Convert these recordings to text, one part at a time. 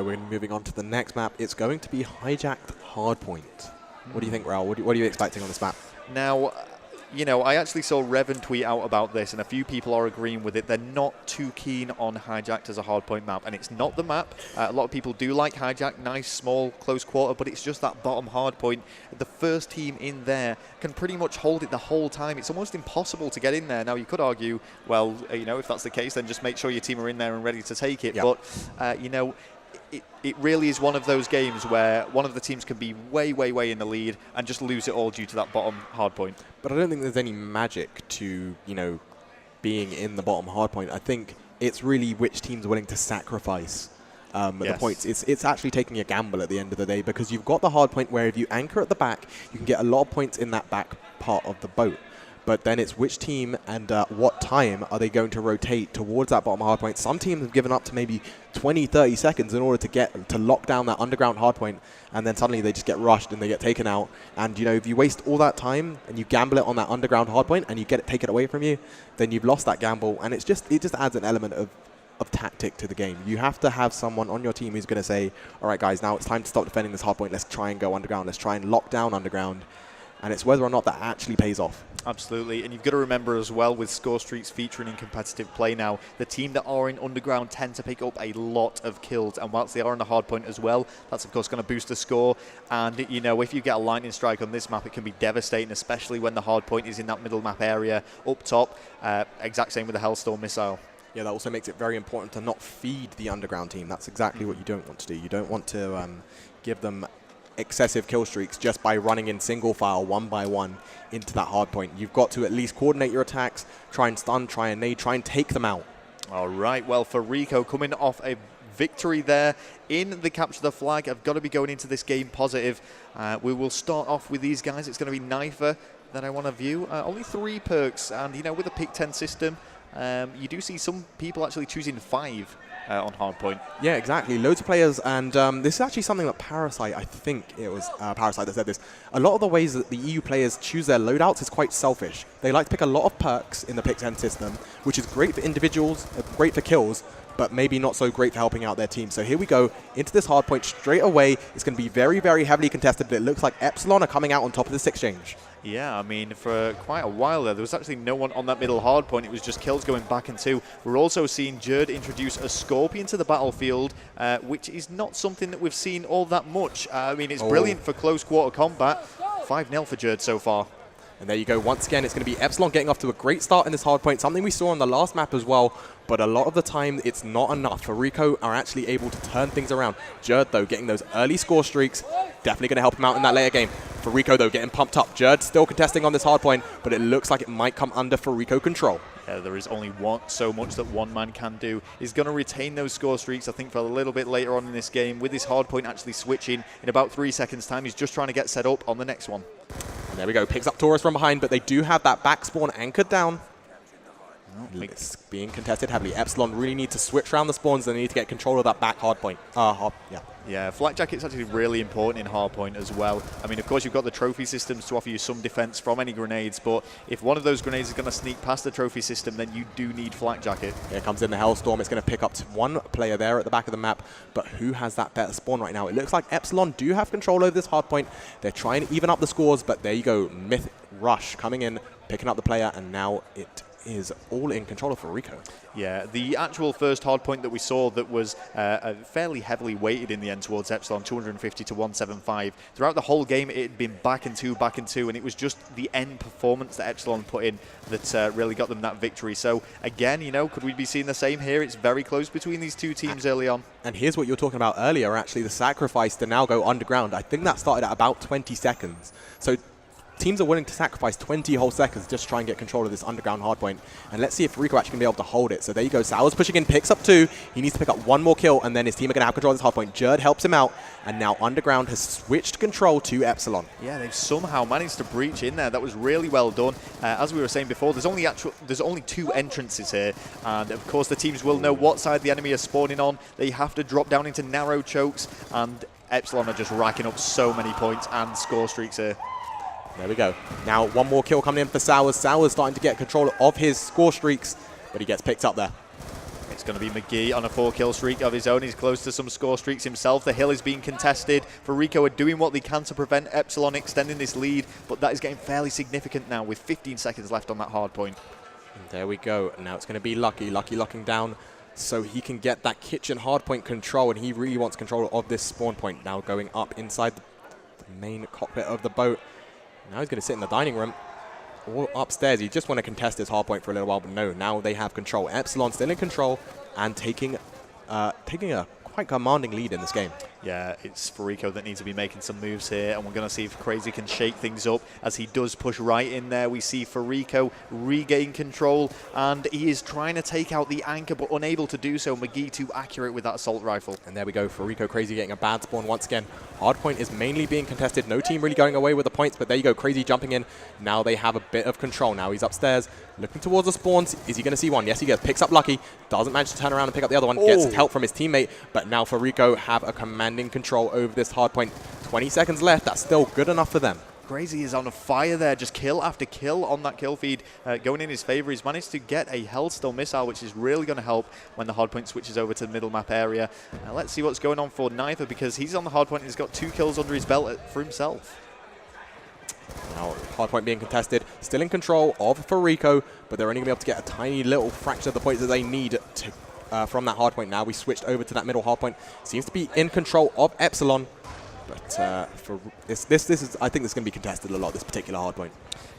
We're moving on to the next map. It's going to be Hijacked Hardpoint. What do you think, Raul? What are you expecting on this map? Now, you know, I actually saw Revan tweet out about this, and a few people are agreeing with it. They're not too keen on Hijacked as a hardpoint map, and it's not the map. A lot of people do like Hijacked, nice, small, close quarter, but it's just that bottom hardpoint. The first team in there can pretty much hold it the whole time. It's almost impossible to get in there. Now, you could argue, well, you know, if that's the case, then just make sure your team are in there and ready to take it. Yep. But, you know, it really is one of those games where one of the teams can be way, way, way in the lead and just lose it all due to that bottom hard point. But I don't think there's any magic to, you know, being in the bottom hard point. I think it's really which team's willing to sacrifice the points. It's actually taking a gamble at the end of the day, because you've got the hard point where if you anchor at the back, you can get a lot of points in that back part of the boat. But then it's which team and what time are they going to rotate towards that bottom hardpoint. Some teams have given up to maybe 20, 30 seconds in order to lock down that underground hardpoint, and then suddenly they just get rushed and they get taken out. And, you know, if you waste all that time and you gamble it on that underground hardpoint and you get it taken away from you, then you've lost that gamble. And it just adds an element of tactic to the game. You have to have someone on your team who's going to say, all right, guys, now it's time to stop defending this hardpoint. Let's try and go underground. Let's try and lock down underground. And it's whether or not that actually pays off. Absolutely. And you've got to remember as well, with score streaks featuring in competitive play now, the team that are in underground tend to pick up a lot of kills. And whilst they are on the hard point as well, that's of course going to boost the score. And, you know, if you get a lightning strike on this map, it can be devastating, especially when the hard point is in that middle map area up top. Exact same with the Hellstorm missile. Yeah, that also makes it very important to not feed the underground team. That's exactly what you don't want to do. You don't want to give them excessive kill streaks just by running in single file one by one into that hard point. You've got to at least coordinate your attacks, try and stun, try and nade, try and take them out. All right, well, Fariko coming off a victory there in the capture the flag. I've got to be going into this game positive. We will start off with these guys. It's going to be Knifer that I want to view. Only 3 perks, and, you know, with a pick 10 system, you do see some people actually choosing 5 on hardpoint. Yeah, exactly. Loads of players, and this is actually something that Parasite, I think it was Parasite that said this. A lot of the ways that the EU players choose their loadouts is quite selfish. They like to pick a lot of perks in the pick 10 system, which is great for individuals, great for kills, but maybe not so great for helping out their team. So here we go into this hardpoint straight away. It's going to be very, very heavily contested, but it looks like Epsilon are coming out on top of this exchange. Yeah, I mean, for quite a while there was actually no one on that middle hard point. It was just kills going back and 2. We're also seeing Jerd introduce a Scorpion to the battlefield, which is not something that we've seen all that much. I mean, it's brilliant for close quarter combat. 5-0 for Jerd so far. And there you go. Once again, it's going to be Epsilon getting off to a great start in this hardpoint, something we saw on the last map as well. But a lot of the time, it's not enough. Fariko are actually able to turn things around. Jerd, though, getting those early score streaks, definitely going to help him out in that later game. Fariko, though, getting pumped up. Jerd still contesting on this hardpoint, but it looks like it might come under Fariko control. Yeah, there is only so much that one man can do. He's going to retain those score streaks, I think, for a little bit later on in this game. With his hardpoint actually switching in about 3 seconds' time, he's just trying to get set up on the next one. And there we go. Picks up Taurus from behind, but they do have that back spawn anchored down. It's being contested heavily. Epsilon really need to switch around the spawns. They need to get control of that back hardpoint. Yeah, Flak Jacket's actually really important in hardpoint as well. I mean, of course, you've got the trophy systems to offer you some defense from any grenades, but if one of those grenades is going to sneak past the trophy system, then you do need Flak Jacket. Here comes in the Hellstorm. It's going to pick up one player there at the back of the map, but who has that better spawn right now? It looks like Epsilon do have control over this hardpoint. They're trying to even up the scores, but there you go. Myth Rush coming in, picking up the player, and now it is all in control of Fariko. Yeah, the actual first hardpoint that we saw that was fairly heavily weighted in the end towards Epsilon, 250 to 175. Throughout the whole game, it had been back and 2, and it was just the end performance that Epsilon put in that really got them that victory. So again, you know, could we be seeing the same here? It's very close between these two teams early on. And here's what you were talking about earlier, actually, the sacrifice to now go underground. I think that started at about 20 seconds. So teams are willing to sacrifice 20 whole seconds just to try and get control of this underground hardpoint. And let's see if Fariko actually can be able to hold it. So there you go. Sour's pushing in, picks up 2. He needs to pick up 1 more kill, and then his team are going to have control of this hardpoint. Jerd helps him out, and now underground has switched control to Epsilon. Yeah, they've somehow managed to breach in there. That was really well done. As we were saying before, there's only 2 entrances here, and of course the teams will know what side the enemy are spawning on. They have to drop down into narrow chokes, and Epsilon are just racking up so many points and score streaks here. There we go. Now 1 more kill coming in for Sours. Sours starting to get control of his score streaks, but he gets picked up there. It's It's going to be McGee on a 4-kill streak of his own. He's close to some score streaks himself. The hill is being contested. Fariko are doing what they can to prevent Epsilon extending this lead, but that is getting fairly significant now with 15 seconds left on that hard point. And there we go. Now it's going to be Lucky locking down so he can get that kitchen hardpoint control, and he really wants control of this spawn point. Now going up inside the main cockpit of the boat. Now he's going to sit in the dining room or upstairs. You just want to contest this hardpoint for a little while, but no, now they have control. Epsilon still in control and taking a quite commanding lead in this game. Yeah, it's Fariko that needs to be making some moves here, and we're going to see if Crazy can shake things up as he does push right in there. We see Fariko regain control, and he is trying to take out the anchor, but unable to do so. McGee too accurate with that assault rifle. And there we go, Fariko Crazy getting a bad spawn once again. Hardpoint is mainly being contested. No team really going away with the points, but there you go, Crazy jumping in. Now they have a bit of control. Now he's upstairs, looking towards the spawns. Is he going to see one? Yes, he does. Picks up Lucky. Doesn't manage to turn around and pick up the other one. Gets help from his teammate, but now Fariko have a commanding control over this hardpoint. 20 seconds left. That's still good enough for them. Crazy is on fire there, just kill after kill on that kill feed going in his favor. He's managed to get a Hellstorm missile, which is really going to help when the hardpoint switches over to the middle map area. Let's see what's going on for Knifer, because he's on the hardpoint and he's got 2 kills under his belt for himself. Now, hardpoint being contested, still in control of Fariko, but they're only going to be able to get a tiny little fraction of the points that they need to, from that hardpoint. Now we switched over to that middle hardpoint. Seems to be in control of Epsilon, but for this is, I think this is going to be contested a lot, this particular hardpoint.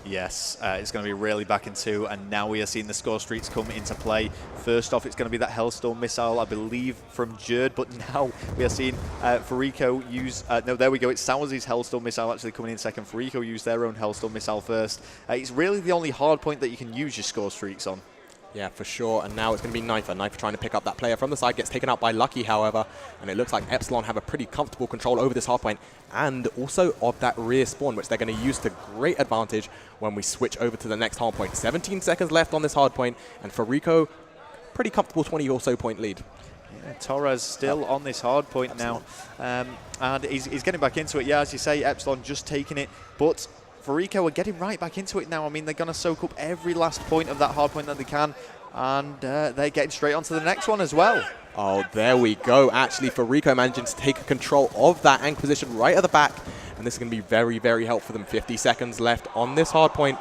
Yes, it's going to be really back in 2, and now we are seeing the score streaks come into play. First off, it's going to be that Hellstorm missile, I believe, from Jerd, but now we are seeing Fariko use... no, there we go, it's Sours' Hellstorm missile actually coming in second. Fariko used their own Hellstorm missile first. It's really the only hard point that you can use your score streaks on. Yeah, for sure. And now it's going to be Knifer. Knifer trying to pick up that player from the side. Gets taken out by Lucky, however. And it looks like Epsilon have a pretty comfortable control over this hardpoint. And also of that rear spawn, which they're going to use to great advantage when we switch over to the next hardpoint. 17 seconds left on this hardpoint. And Fariko, pretty comfortable 20 or so point lead. Yeah, Torres still on this hardpoint now. And he's getting back into it. Yeah, as you say, Epsilon just taking it. But Fariko are getting right back into it now. I mean, they're going to soak up every last point of that hard point that they can, and they're getting straight onto the next one as well. Oh, there we go. Actually, Fariko managing to take control of that anchor position right at the back, and this is going to be very, very helpful for them. 50 seconds left on this hard point,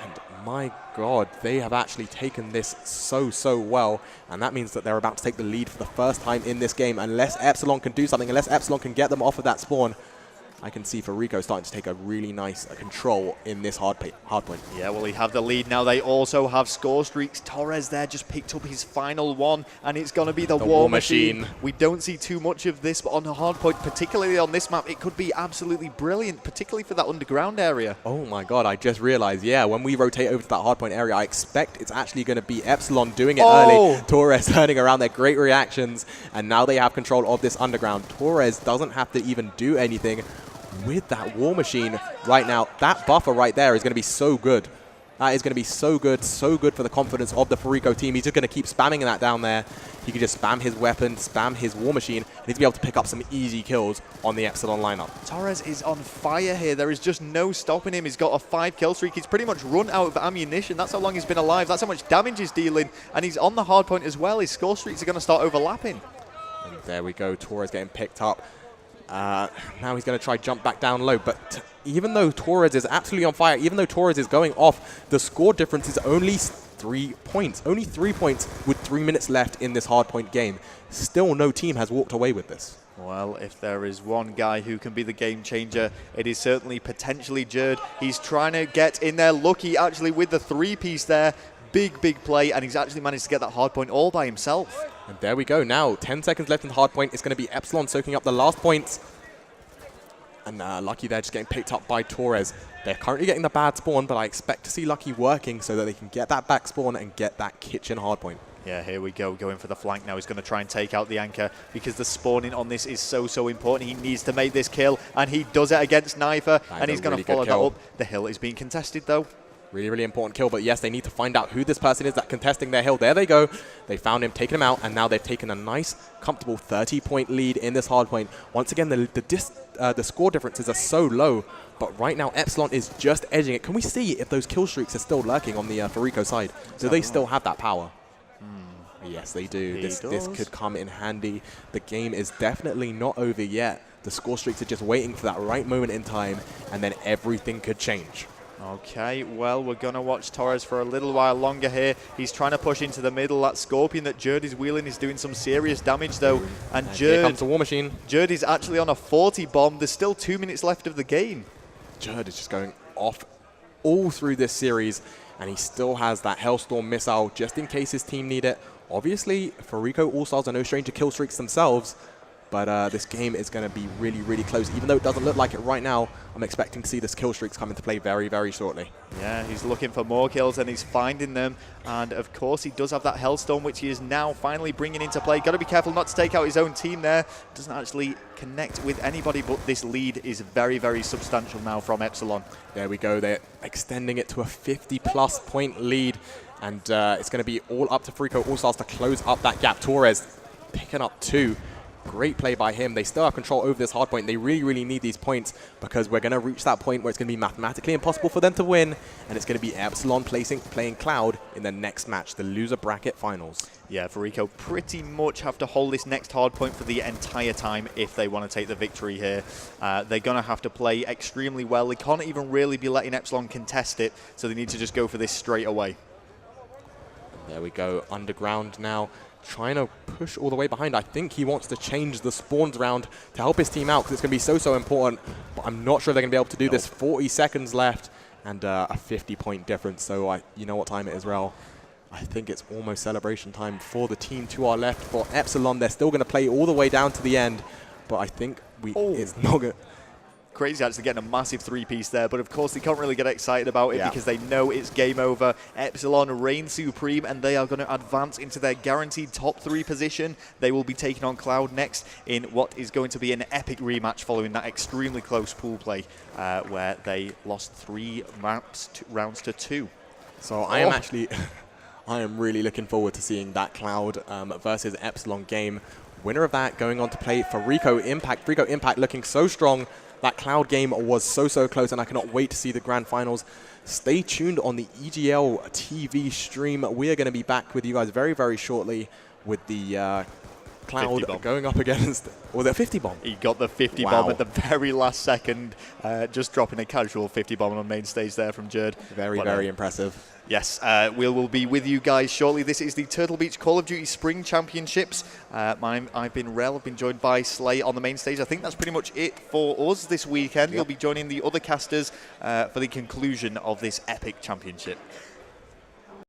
and my God, they have actually taken this so well, and that means that they're about to take the lead for the first time in this game. Unless Epsilon can do something, unless Epsilon can get them off of that spawn, I can see Fariko starting to take a really nice control in this hard point. Yeah, well, they have the lead now. They also have score streaks. Torres there just picked up his final one, and it's going to be the War Machine. We don't see too much of this, but on the hard point, particularly on this map, it could be absolutely brilliant, particularly for that underground area. Oh my God, I just realized, yeah, when we rotate over to that hard point area, I expect it's actually going to be Epsilon doing it early. Torres turning around their great reactions, and now they have control of this underground. Torres doesn't have to even do anything with that War Machine right now. That buffer right there is going to be so good. That is going to be so good for the confidence of the Fariko team. He's just going to keep spamming that down there. He can just spam his weapon, spam his War Machine, and he's going to be able to pick up some easy kills on the Epsilon lineup. Torres is on fire here. There is just no stopping him. He's got a 5-kill streak. He's pretty much run out of ammunition. That's how long he's been alive. That's how much damage he's dealing. And he's on the hard point as well. His score streaks are going to start overlapping. And there we go. Torres getting picked up. Now he's going to try jump back down low, but even though Torres is absolutely on fire, even though Torres is going off, the score difference is only 3 points. Only 3 points with 3 minutes left in this hardpoint game. Still no team has walked away with this. Well, if there is one guy who can be the game changer, it is certainly potentially Jerd. He's trying to get in there. Lucky actually with the 3-piece there. Big play, and he's actually managed to get that hardpoint all by himself. And there we go. Now, 10 seconds left in the hardpoint. It's going to be Epsilon soaking up the last points. And Lucky there just getting picked up by Torres. They're currently getting the bad spawn, but I expect to see Lucky working so that they can get that back spawn and get that kitchen hardpoint. Yeah, here we go, going for the flank now. He's going to try and take out the anchor because the spawning on this is so important. He needs to make this kill, and he does it against Knifer, and he's going to follow that up. The hill is being contested, though. Really important kill, but yes, they need to find out who this person is that's contesting their hill. There they go. They found him, taken him out, and now they've taken a nice, comfortable 30-point lead in this hardpoint. Once again, the score differences are so low, but right now Epsilon is just edging it. Can we see if those kill streaks are still lurking on the Fariko side? Do they still have that power? Yes, they do. This could come in handy. The game is definitely not over yet. The score streaks are just waiting for that right moment in time, and then everything could change. Okay, well, we're going to watch Torres for a little while longer here. He's trying to push into the middle. That Scorpion that Jerd is wheeling is doing some serious damage, though. And here comes the War Machine. Jerd is actually on a 40 bomb. There's still 2 minutes left of the game. Jerd is just going off all through this series, and he still has that Hellstorm missile just in case his team need it. Obviously, Fariko Allstars are no stranger to kill streaks themselves, but this game is going to be really, really close. Even though it doesn't look like it right now, I'm expecting to see this kill streaks come into play very, very shortly. Yeah, he's looking for more kills and he's finding them. And of course, he does have that Hellstorm, which he is now finally bringing into play. Got to be careful not to take out his own team there. Doesn't actually connect with anybody, but this lead is very, very substantial now from Epsilon. There we go. They're extending it to a 50-plus point lead. And it's going to be all up to Fariko Allstars to close up that gap. Torres picking up 2. Great play by him. They still have control over this hard point. They really, really need these points because we're going to reach that point where it's going to be mathematically impossible for them to win, and it's going to be Epsilon playing Cloud in the next match, the loser bracket finals. Yeah, Fariko pretty much have to hold this next hard point for the entire time if they want to take the victory here. They're going to have to play extremely well. They can't even really be letting Epsilon contest it, so they need to just go for this straight away. There we go, underground now, trying to push all the way behind. I think he wants to change the spawns round to help his team out because it's going to be so important, but I'm not sure they're going to be able to do this. 40 seconds left and a 50-point difference, so you know what time it is, Rel. I think it's almost celebration time for the team to our left. For Epsilon, they're still going to play all the way down to the end, but I think it's not good. Crazy actually getting a massive 3-piece there, but of course they can't really get excited about it because they know it's game over. Epsilon reign supreme and they are going to advance into their guaranteed top 3 position. They will be taking on Cloud next in what is going to be an epic rematch following that extremely close pool play where they lost 3 rounds to 2. So I am actually, I am really looking forward to seeing that Cloud versus Epsilon game. Winner of that going on to play Fariko Impact. Fariko Impact looking so strong. That Cloud game was so close, and I cannot wait to see the grand finals. Stay tuned on the EGL TV stream. We are going to be back with you guys very, very shortly with the Cloud going up against, was it a 50 bomb? He got the 50 bomb at the very last second, just dropping a casual 50 bomb on main stage there from Jerd. Very impressive. Yes, we will be with you guys shortly. This is the Turtle Beach Call of Duty Spring Championships. I've been Rel, I've been joined by Slay on the main stage. I think that's pretty much it for us this weekend. You'll be joining the other casters for the conclusion of this epic championship.